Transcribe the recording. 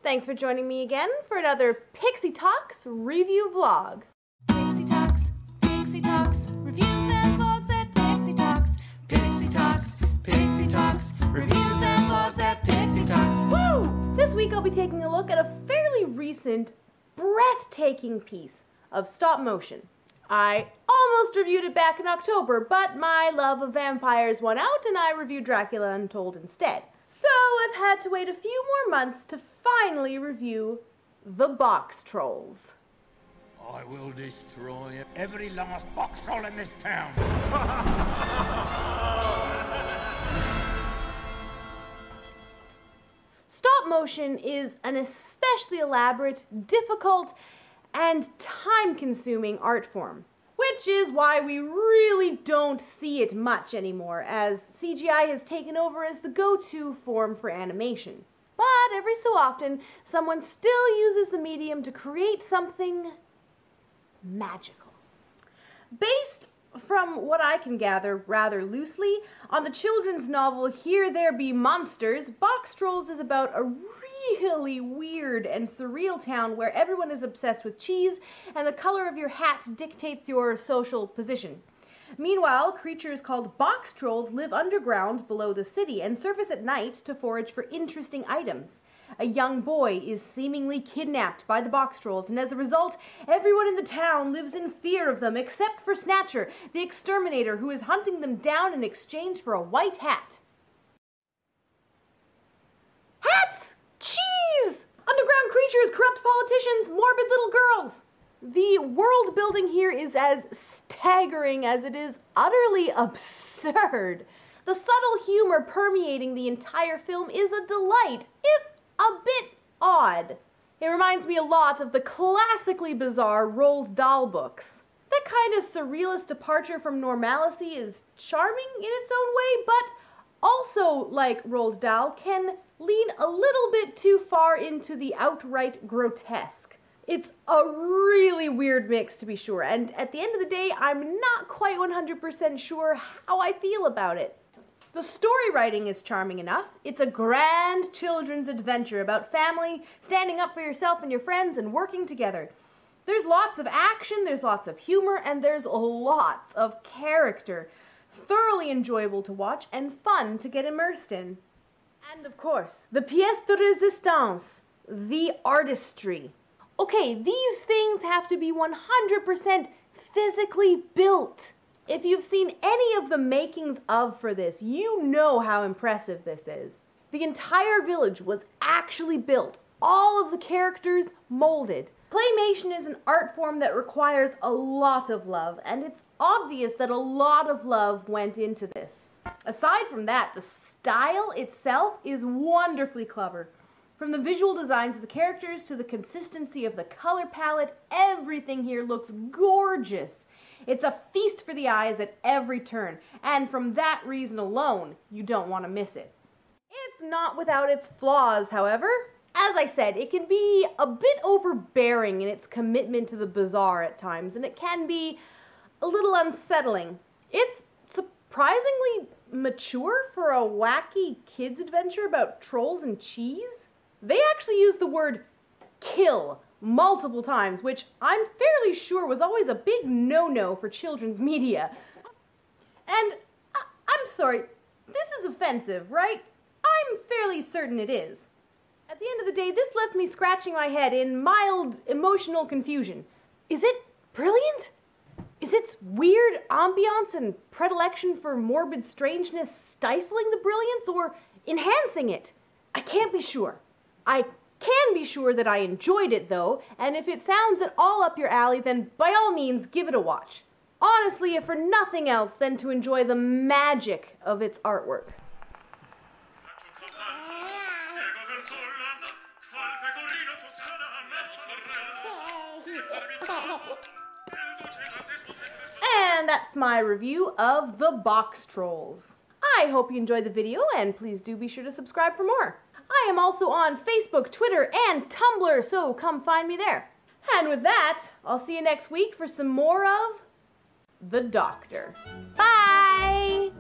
Thanks for joining me again for another Pixie Talks review vlog. Pixie Talks, reviews and vlogs at Pixie Talks. Pixie Talks, reviews and vlogs at Pixie Talks. Woo! This week I'll be taking a look at a fairly recent, breathtaking piece of stop motion. I almost reviewed it back in October, but my love of vampires won out and I reviewed Dracula Untold instead. So I've had to wait a few more months to finally review the Boxtrolls. I will destroy every last Boxtroll in this town. Stop motion is an especially elaborate, difficult, and time-consuming art form, which is why we really don't see it much anymore, as CGI has taken over as the go-to form for animation. But every so often, someone still uses the medium to create something magical. Based, from what I can gather rather loosely, on the children's novel Here There Be Monsters, Boxtrolls is about a really weird and surreal town where everyone is obsessed with cheese and the color of your hat dictates your social position. Meanwhile, creatures called Boxtrolls live underground below the city and surface at night to forage for interesting items. A young boy is seemingly kidnapped by the Boxtrolls, and as a result, everyone in the town lives in fear of them except for Snatcher, the exterminator who is hunting them down in exchange for a white hat. Hats! Cheese! Underground creatures, corrupt politicians, morbid little girls! The world building here is as staggering as it is utterly absurd. The subtle humor permeating the entire film is a delight, if a bit odd. It reminds me a lot of the classically bizarre Roald Dahl books. That kind of surrealist departure from normalcy is charming in its own way, but also, like Roald Dahl, can lean a little bit too far into the outright grotesque. It's a really weird mix, to be sure, and at the end of the day, I'm not quite 100% sure how I feel about it. The story writing is charming enough. It's a grand children's adventure about family, standing up for yourself and your friends, and working together. There's lots of action, there's lots of humor, and there's lots of character. Thoroughly enjoyable to watch and fun to get immersed in. And of course, the pièce de résistance, the artistry. Okay, these things have to be 100% physically built. If you've seen any of the makings of for this, you know how impressive this is. The entire village was actually built, all of the characters molded. Claymation is an art form that requires a lot of love, and it's obvious that a lot of love went into this. Aside from that, the style itself is wonderfully clever. From the visual designs of the characters to the consistency of the color palette, everything here looks gorgeous. It's a feast for the eyes at every turn, and from that reason alone, you don't want to miss it. It's not without its flaws, however. As I said, it can be a bit overbearing in its commitment to the bizarre at times, and it can be a little unsettling. It's surprisingly mature for a wacky kids adventure about trolls and cheese. They actually use the word kill multiple times, which I'm fairly sure was always a big no-no for children's media. And I'm sorry, this is offensive, right? I'm fairly certain it is. At the end of the day, this left me scratching my head in mild emotional confusion. Is it brilliant? Is its weird ambiance and predilection for morbid strangeness stifling the brilliance or enhancing it? I can't be sure. I can be sure that I enjoyed it, though, and if it sounds at all up your alley, then by all means, give it a watch. Honestly, if for nothing else than to enjoy the magic of its artwork. And that's my review of the Boxtrolls. I hope you enjoyed the video, and please do be sure to subscribe for more. I am also on Facebook, Twitter, and Tumblr, so come find me there. And with that, I'll see you next week for some more of The Doctor. Bye!